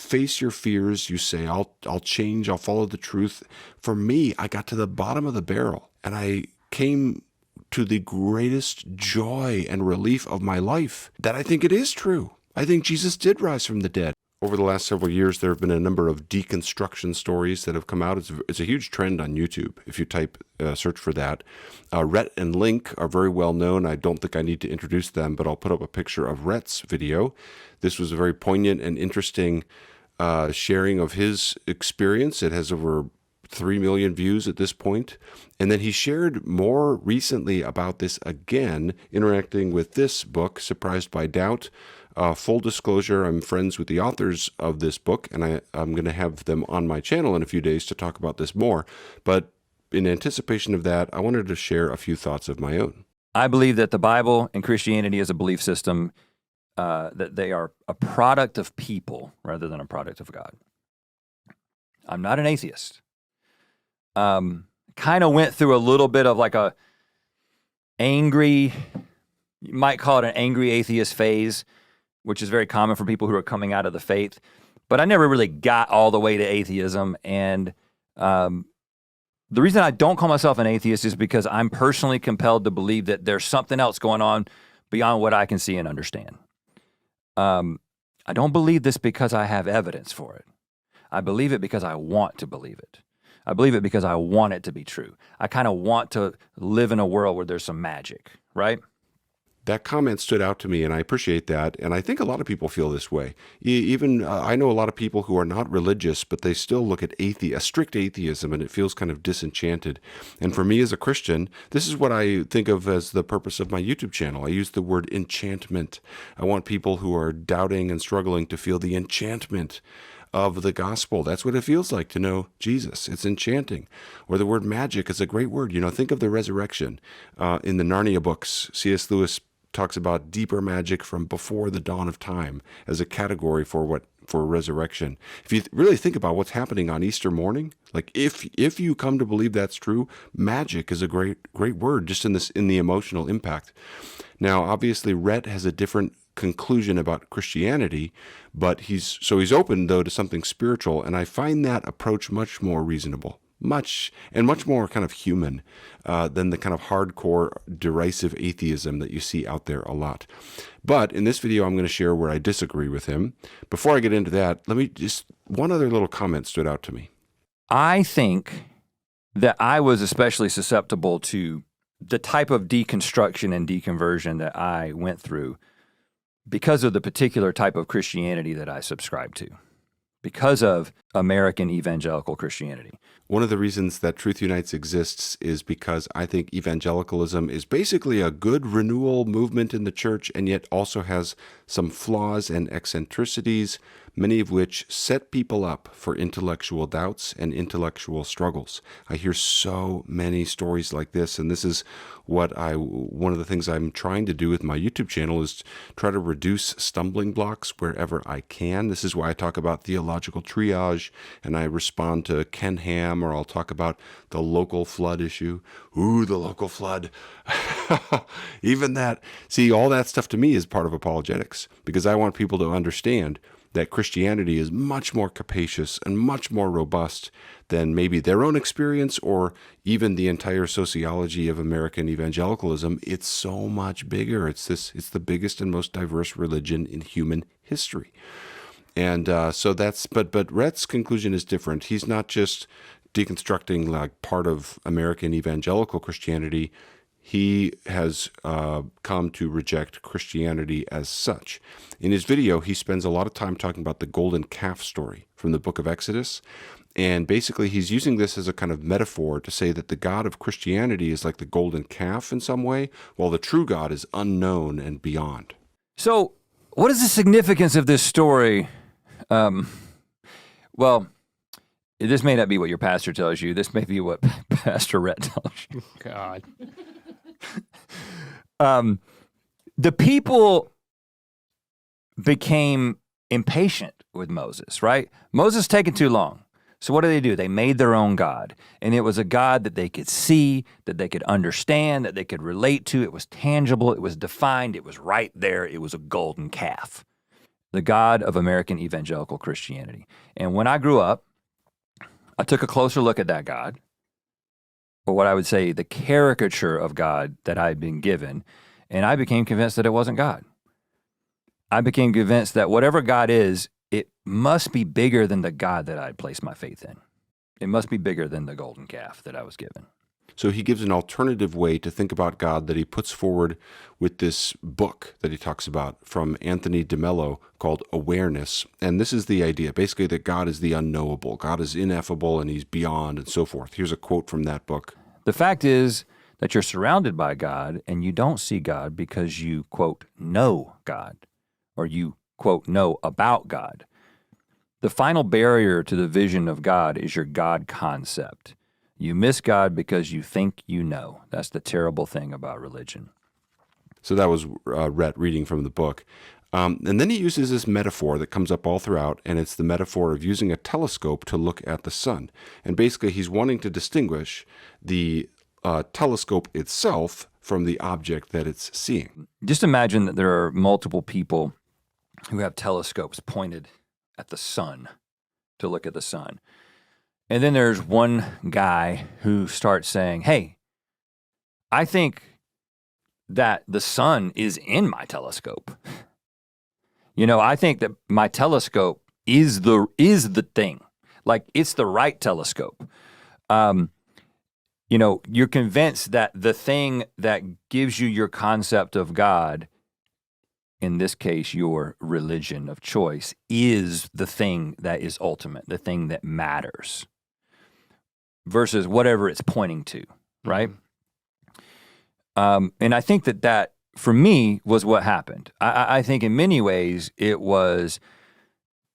face your fears. You say, I'll change, I'll follow the truth. For me, I got to the bottom of the barrel, and I came to the greatest joy and relief of my life that I think it is true. I think Jesus did rise from the dead. Over the last several years, there have been a number of deconstruction stories that have come out. It's a huge trend on YouTube. If you search for that. Rhett and Link are very well known. I don't think I need to introduce them, but I'll put up a picture of Rhett's video. This was a very poignant and interesting sharing of his experience. It has over 3 million views at this point. And then he shared more recently about this again, interacting with this book, Surprised by Doubt. Full disclosure, I'm friends with the authors of this book, and I'm going to have them on my channel in a few days to talk about this more. But in anticipation of that, I wanted to share a few thoughts of my own. I believe that the Bible and Christianity as a belief system, that they are a product of people rather than a product of God. I'm not an atheist. Kind of went through a little bit of like you might call it an angry atheist phase, which is very common for people who are coming out of the faith. But I never really got all the way to atheism. And the reason I don't call myself an atheist is because I'm personally compelled to believe that there's something else going on beyond what I can see and understand. I don't believe this because I have evidence for it. I believe it because I want to believe it. I believe it because I want it to be true. I kind of want to live in a world where there's some magic, right? That comment stood out to me, and I appreciate that. And I think a lot of people feel this way. Even I know a lot of people who are not religious, but they still look at strict atheism, and it feels kind of disenchanted. And for me as a Christian, this is what I think of as the purpose of my YouTube channel. I use the word enchantment. I want people who are doubting and struggling to feel the enchantment of the gospel. That's what it feels like to know Jesus. It's enchanting. Or the word magic is a great word. Think of the resurrection. In the Narnia books, C.S. Lewis talks about deeper magic from before the dawn of time as a category for resurrection. If you really think about what's happening on Easter morning, like if you come to believe that's true, magic is a great word just in the emotional impact. Now, obviously, Rhett has a different conclusion about Christianity, but he's open though to something spiritual, and I find that approach much more reasonable, much more kind of human than the kind of hardcore derisive atheism that you see out there a lot. But in this video, I'm going to share where I disagree with him. Before I get into that, one other little comment stood out to me. I think that I was especially susceptible to the type of deconstruction and deconversion that I went through because of the particular type of Christianity that I subscribe to, because of American evangelical Christianity. One of the reasons that Truth Unites exists is because I think evangelicalism is basically a good renewal movement in the church, and yet also has some flaws and eccentricities, many of which set people up for intellectual doubts and intellectual struggles. I hear so many stories like this, and this is one of the things I'm trying to do with my YouTube channel is try to reduce stumbling blocks wherever I can. This is why I talk about theological triage, and I respond to Ken Ham, or I'll talk about the local flood issue. Ooh, the local flood. Even that. See, all that stuff to me is part of apologetics, because I want people to understand that Christianity is much more capacious and much more robust than maybe their own experience or even the entire sociology of American evangelicalism. It's so much bigger. It's the biggest and most diverse religion in human history. And but Rhett's conclusion is different. He's not just deconstructing like part of American evangelical Christianity. He has come to reject Christianity as such. In his video, he spends a lot of time talking about the golden calf story from the book of Exodus. And basically, he's using this as a kind of metaphor to say that the God of Christianity is like the golden calf in some way, while the true God is unknown and beyond. So, what is the significance of this story? Well, this may not be what your pastor tells you. This may be what Pastor Rhett tells you. God. The people became impatient with Moses, right? Moses taking too long. So what do? They made their own God. And it was a God that they could see, that they could understand, that they could relate to. It was tangible, it was defined, it was right there. It was a golden calf. the God of American evangelical Christianity. And when I grew up, I took a closer look at that God, or what I would say the caricature of God that I had been given, and I became convinced that it wasn't God. I became convinced that whatever God is, it must be bigger than the God that I'd placed my faith in. It must be bigger than the golden calf that I was given. So he gives an alternative way to think about God that he puts forward with this book that he talks about from Anthony DeMello called Awareness. And this is the idea, basically, that God is the unknowable. God is ineffable and he's beyond and so forth. Here's a quote from that book. The fact is that you're surrounded by God and you don't see God because you, quote, know God, or you, quote, know about God. The final barrier to the vision of God is your God concept. You miss God because you think you know. That's the terrible thing about religion. So that was Rhett reading from the book. And then he uses this metaphor that comes up all throughout, and it's the metaphor of using a telescope to look at the sun. And basically he's wanting to distinguish the telescope itself from the object that it's seeing. Just imagine that there are multiple people who have telescopes pointed at the sun to look at the sun. And then there's one guy who starts saying, hey, I think that the sun is in my telescope. You know, I think that my telescope is the thing. Like, it's the right telescope. You know, you're convinced that the thing that gives you your concept of God, in this case, your religion of choice, is the thing that is ultimate, the thing that matters, versus whatever it's pointing to, right? And I think that for me, was what happened. I think in many ways, it was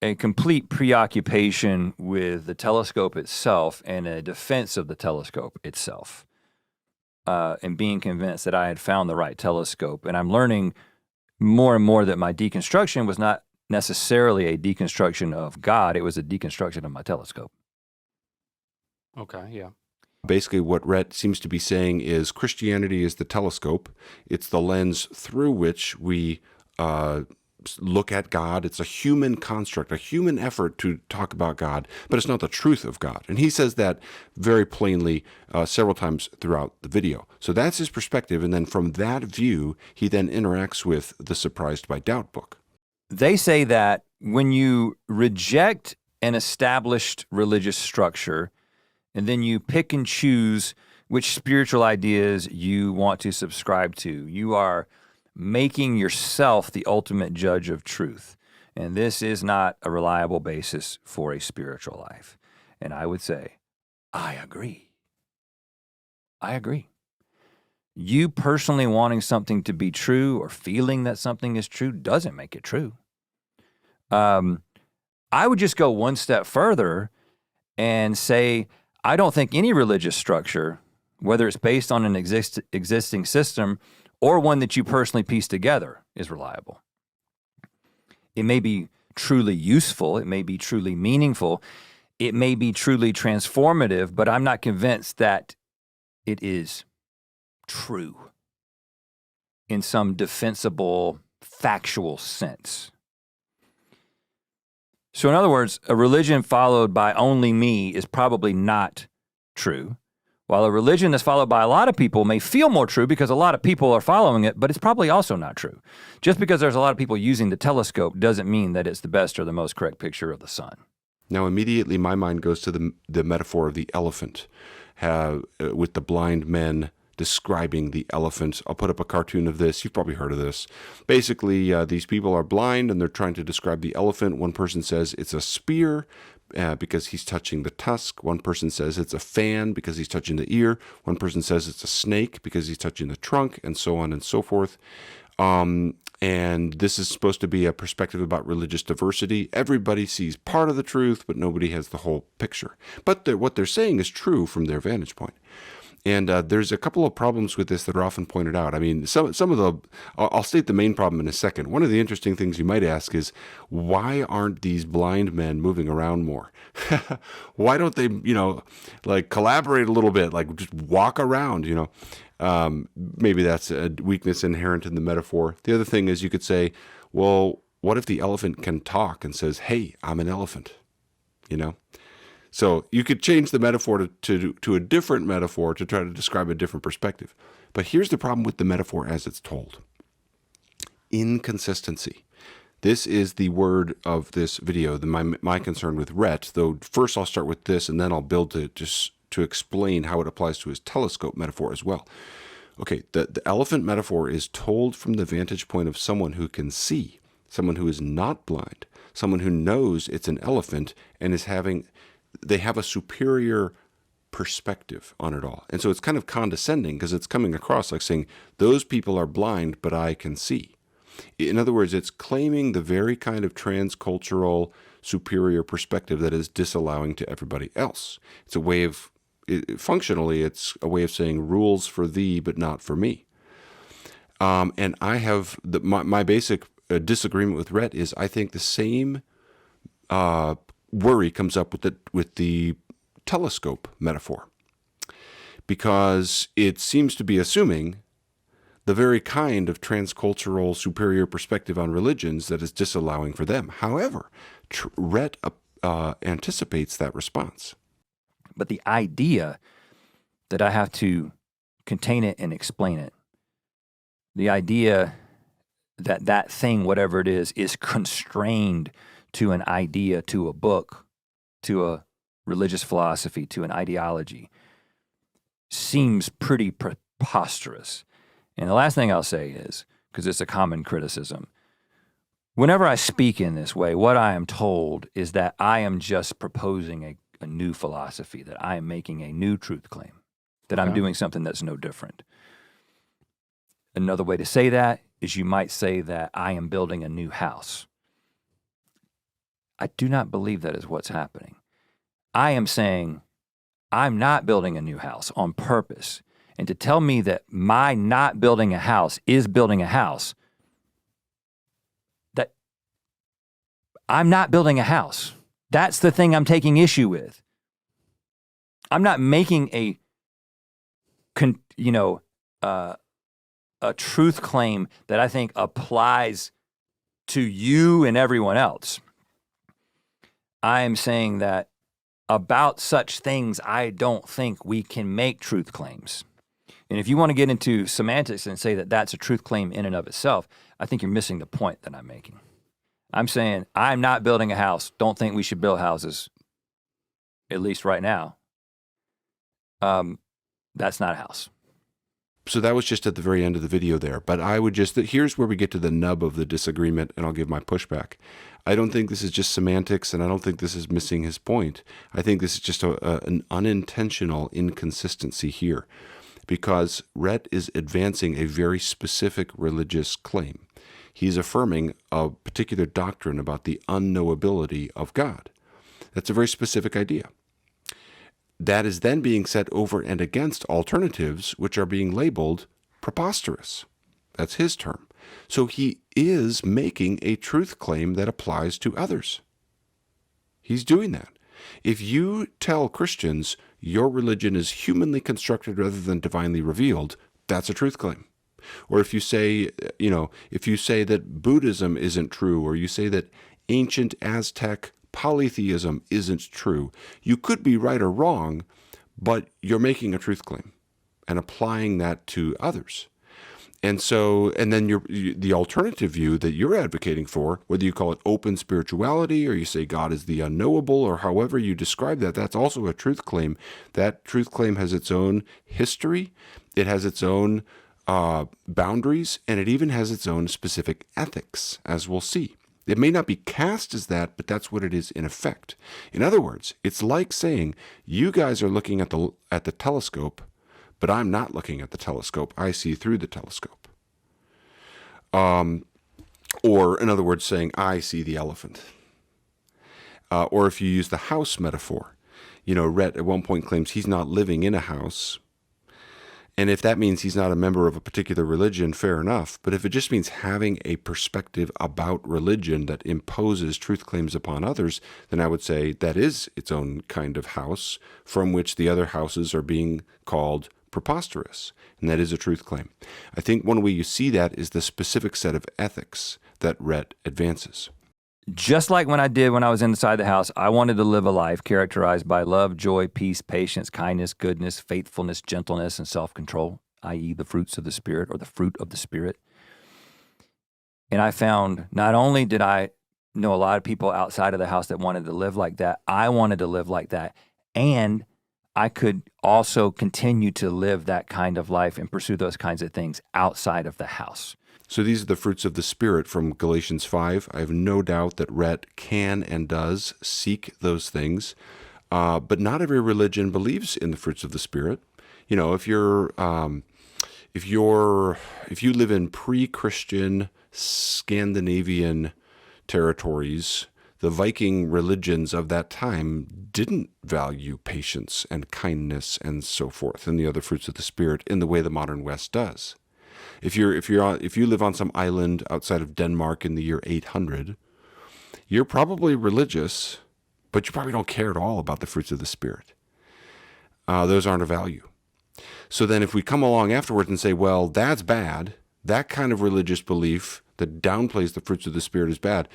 a complete preoccupation with the telescope itself and a defense of the telescope itself, and being convinced that I had found the right telescope. And I'm learning more and more that my deconstruction was not necessarily a deconstruction of God, it was a deconstruction of my telescope. Okay, yeah. Basically, what Rhett seems to be saying is Christianity is the telescope. It's the lens through which we look at God. It's a human construct, a human effort to talk about God, but it's not the truth of God. And he says that very plainly several times throughout the video. So that's his perspective. And then from that view, he then interacts with the Surprised by Doubt book. They say that when you reject an established religious structure, and then you pick and choose which spiritual ideas you want to subscribe to, you are making yourself the ultimate judge of truth. And this is not a reliable basis for a spiritual life. And I would say, I agree. I agree. You personally wanting something to be true or feeling that something is true doesn't make it true. I would just go one step further and say, I don't think any religious structure, whether it's based on an existing system or one that you personally piece together, is reliable. It may be truly useful, it may be truly meaningful, it may be truly transformative, but I'm not convinced that it is true in some defensible, factual sense. So in other words, a religion followed by only me is probably not true, while a religion that's followed by a lot of people may feel more true because a lot of people are following it, but it's probably also not true. Just because there's a lot of people using the telescope doesn't mean that it's the best or the most correct picture of the sun. Now, immediately my mind goes to the metaphor of the elephant, with the blind men describing the elephant. I'll put up a cartoon of this. You've probably heard of this. Basically, these people are blind and they're trying to describe the elephant. One person says it's a spear because he's touching the tusk. One person says it's a fan because he's touching the ear. One person says it's a snake because he's touching the trunk, and so on and so forth. And this is supposed to be a perspective about religious diversity. Everybody sees part of the truth, but nobody has the whole picture. But what they're saying is true from their vantage point. And there's a couple of problems with this that are often pointed out. I mean, some of the, I'll state the main problem in a second. One of the interesting things you might ask is, why aren't these blind men moving around more? Why don't they, like collaborate a little bit, like just walk around, Maybe that's a weakness inherent in the metaphor. The other thing is you could say, well, what if the elephant can talk and says, "Hey, I'm an elephant," you know? So you could change the metaphor to a different metaphor to try to describe a different perspective. But here's the problem with the metaphor as it's told. Inconsistency. This is the word of this video, my concern with Rhett, though first I'll start with this and then I'll build to explain how it applies to his telescope metaphor as well. Okay, the elephant metaphor is told from the vantage point of someone who can see, someone who is not blind, someone who knows it's an elephant and they have a superior perspective on it all. And so it's kind of condescending because it's coming across like saying, those people are blind, but I can see. In other words, it's claiming the very kind of transcultural superior perspective that is disallowing to everybody else. It's a way of, functionally, it's a way of saying rules for thee, but not for me. And I have, my basic disagreement with Rhett is I think the same worry comes up with the telescope metaphor, because it seems to be assuming the very kind of transcultural superior perspective on religions that is disallowing for them. However, Rhett anticipates that response. But the idea that I have to contain it and explain it, the idea that that thing, whatever it is constrained to an idea, to a book, to a religious philosophy, to an ideology, seems pretty preposterous. And the last thing I'll say is, because it's a common criticism, whenever I speak in this way, what I am told is that I am just proposing a new philosophy, that I am making a new truth claim, that I'm doing something that's no different. Another way to say that is you might say that I am building a new house. I do not believe that is what's happening. I am saying I'm not building a new house on purpose. And to tell me that my not building a house is building a house, that I'm not building a house. That's the thing I'm taking issue with. I'm not making a truth claim that I think applies to you and everyone else. I am saying that about such things, I don't think we can make truth claims. And if you want to get into semantics and say that that's a truth claim in and of itself, I think you're missing the point that I'm making. I'm saying I'm not building a house. Don't think we should build houses, at least right now. That's not a house. So that was just at the very end of the video there. But I would here's where we get to the nub of the disagreement, and I'll give my pushback. I don't think this is just semantics, and I don't think this is missing his point. I think this is just an unintentional inconsistency here, because Rhett is advancing a very specific religious claim. He's affirming a particular doctrine about the unknowability of God. That's a very specific idea. That is then being set over and against alternatives which are being labeled preposterous. That's his term. So he is making a truth claim that applies to others. He's doing that. If you tell Christians your religion is humanly constructed rather than divinely revealed, that's a truth claim. Or if you say, that Buddhism isn't true, or you say that ancient Aztec polytheism isn't true, you could be right or wrong, but you're making a truth claim and applying that to others. And then the alternative view that you're advocating for, whether you call it open spirituality or you say God is the unknowable or however you describe that, that's also a truth claim. That truth claim has its own history, it has its own boundaries, and it even has its own specific ethics, as we'll see. It may not be cast as that, but that's what it is in effect. In other words, it's like saying, you guys are looking at the telescope, but I'm not looking at the telescope. I see through the telescope. Or, in other words, saying, I see the elephant. Or if you use the house metaphor, Rhett at one point claims he's not living in a house. And if that means he's not a member of a particular religion, fair enough. But if it just means having a perspective about religion that imposes truth claims upon others, then I would say that is its own kind of house from which the other houses are being called preposterous, and that is a truth claim. I think one way you see that is the specific set of ethics that Rhett advances. Just like when I was inside the house, I wanted to live a life characterized by love, joy, peace, patience, kindness, goodness, faithfulness, gentleness, and self-control, i.e. the fruits of the Spirit or the fruit of the Spirit. And I found not only did I know a lot of people outside of the house that wanted to live like that, I wanted to live like that. And I could also continue to live that kind of life and pursue those kinds of things outside of the house. So these are the fruits of the Spirit from Galatians 5. I have no doubt that Rhett can and does seek those things, but not every religion believes in the fruits of the Spirit. You know, if you live in pre-Christian Scandinavian territories, the Viking religions of that time didn't value patience and kindness and so forth and the other fruits of the Spirit in the way the modern West does. If you live on some island outside of Denmark in the year 800, you're probably religious, but you probably don't care at all about the fruits of the Spirit. Those aren't of value. So then if we come along afterwards and say, well, that's bad, that kind of religious belief that downplays the fruits of the Spirit is bad,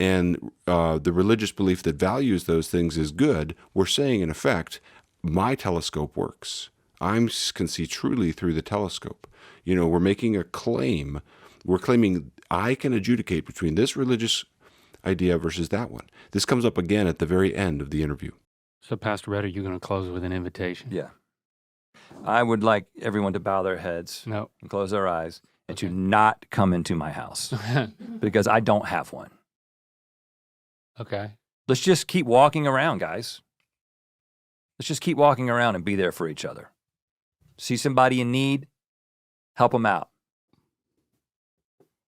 and the religious belief that values those things is good, we're saying, in effect, my telescope works. I can see truly through the telescope. You know, we're making a claim. We're claiming I can adjudicate between this religious idea versus that one. This comes up again at the very end of the interview. So, Pastor Rhett, are you going to close with an invitation? Yeah. I would like everyone to bow their heads No. and close their eyes and to not come into my house because I don't have one. Okay. Let's just keep walking around, guys. Let's just keep walking around and be there for each other. See somebody in need, help them out.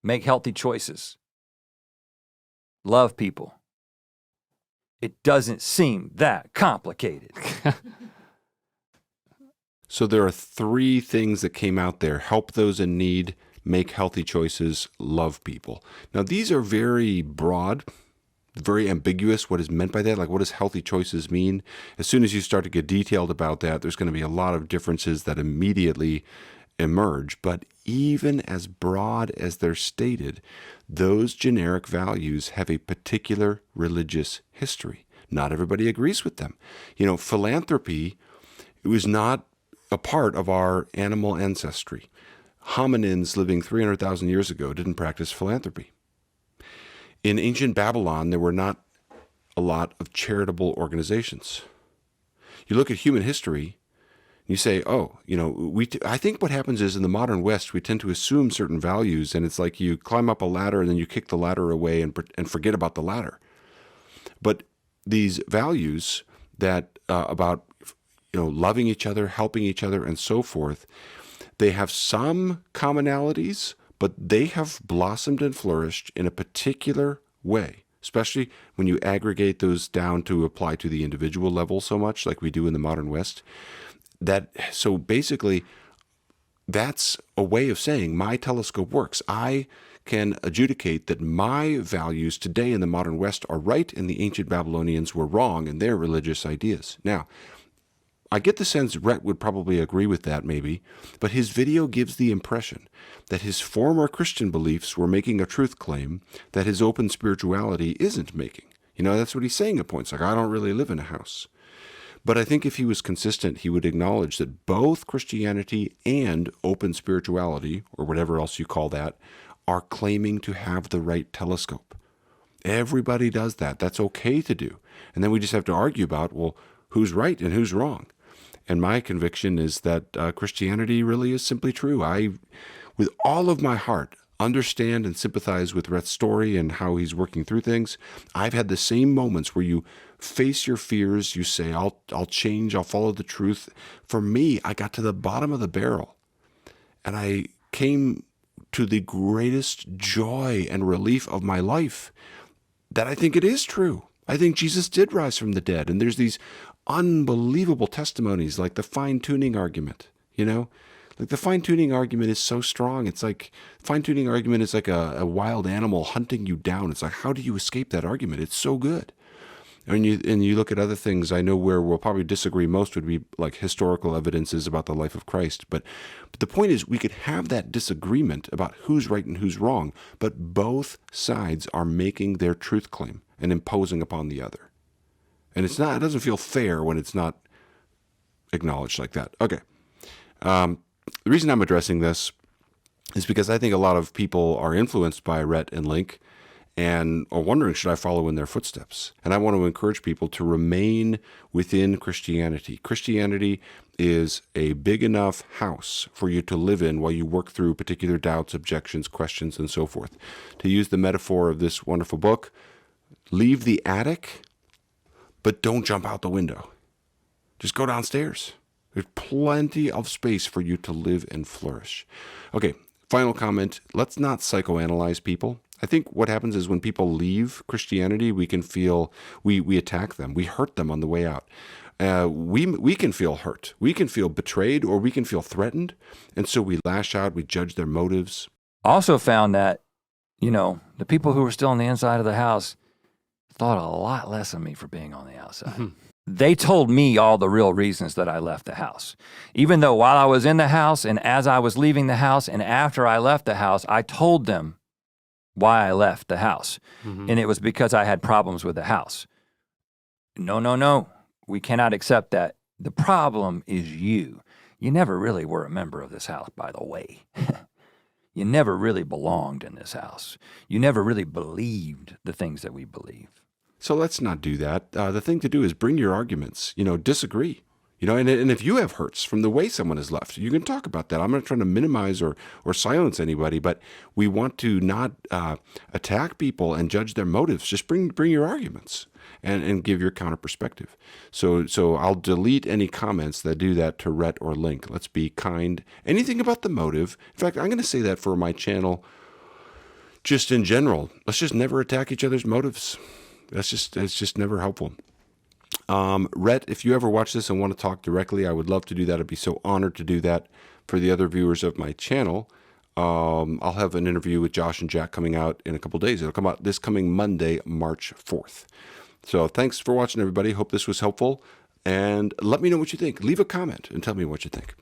Make healthy choices. Love people. It doesn't seem that complicated. So there are three things that came out there: help those in need, make healthy choices, love people. Now, these are very broad, very ambiguous. What is meant by that? Like, what does healthy choices mean? As soon as you start to get detailed about that, there's going to be a lot of differences that immediately emerge. But even as broad as they're stated, those generic values have a particular religious history. Not everybody agrees with them. You know, philanthropy, it was not a part of our animal ancestry. Hominins living 300,000 years ago didn't practice philanthropy. In ancient Babylon, there were not a lot of charitable organizations. You look at human history, and you say, oh, you know, I think what happens is in the modern West, we tend to assume certain values, and it's like you climb up a ladder and then you kick the ladder away and forget about the ladder. But these values that about, you know, loving each other, helping each other, and so forth, they have some commonalities, but they have blossomed and flourished in a particular way, especially when you aggregate those down to apply to the individual level so much like we do in the modern West. So basically, that's a way of saying my telescope works. I can adjudicate that my values today in the modern West are right and the ancient Babylonians were wrong in their religious ideas. Now, I get the sense Rhett would probably agree with that maybe, but his video gives the impression that his former Christian beliefs were making a truth claim that his open spirituality isn't making. You know, that's what he's saying at points, like, I don't really live in a house. But I think if he was consistent, he would acknowledge that both Christianity and open spirituality, or whatever else you call that, are claiming to have the right telescope. Everybody does that. That's okay to do. And then we just have to argue about, well, who's right and who's wrong? And my conviction is that Christianity really is simply true. I, with all of my heart, understand and sympathize with Rhett's story and how he's working through things. I've had the same moments where you face your fears, you say, I'll change, I'll follow the truth. For me, I got to the bottom of the barrel, and I came to the greatest joy and relief of my life that I think it is true. I think Jesus did rise from the dead, and there's these unbelievable testimonies like the fine-tuning argument, you know? Like the fine-tuning argument is so strong. It's like fine-tuning argument is like a wild animal hunting you down. It's like, how do you escape that argument? It's so good. And you look at other things, I know where we'll probably disagree most would be like historical evidences about the life of Christ. But the point is, we could have that disagreement about who's right and who's wrong, but both sides are making their truth claim and imposing upon the other. And it doesn't feel fair when it's not acknowledged like that. Okay. The reason I'm addressing this is because I think a lot of people are influenced by Rhett and Link and are wondering, should I follow in their footsteps? And I want to encourage people to remain within Christianity. Christianity is a big enough house for you to live in while you work through particular doubts, objections, questions, and so forth. To use the metaphor of this wonderful book, leave the attic, but don't jump out the window. Just go downstairs. There's plenty of space for you to live and flourish. Okay, final comment. Let's not psychoanalyze people. I think what happens is when people leave Christianity, we can feel, we attack them. We hurt them on the way out. We can feel hurt. We can feel betrayed, or we can feel threatened. And so we lash out, we judge their motives. Also found that, the people who were still on the inside of the house thought a lot less of me for being on the outside. Mm-hmm. They told me all the real reasons that I left the house. Even though while I was in the house and as I was leaving the house and after I left the house, I told them why I left the house. Mm-hmm. And it was because I had problems with the house. No. We cannot accept that. The problem is you. You never really were a member of this house, by the way. You never really belonged in this house. You never really believed the things that we believe. So let's not do that. The thing to do is bring your arguments, disagree. And if you have hurts from the way someone has left, you can talk about that. I'm not trying to minimize or silence anybody, but we want to not attack people and judge their motives. Just bring your arguments and give your counter perspective. So I'll delete any comments that do that to Rhett or Link. Let's be kind. Anything about the motive. In fact, I'm going to say that for my channel just in general. Let's just never attack each other's motives. It's just never helpful. Rhett, if you ever watch this and want to talk directly, I would love to do that. I'd be so honored to do that for the other viewers of my channel. I'll have an interview with Josh and Jack coming out in a couple days. It'll come out this coming Monday, March 4th. So thanks for watching, everybody. Hope this was helpful. And let me know what you think. Leave a comment and tell me what you think.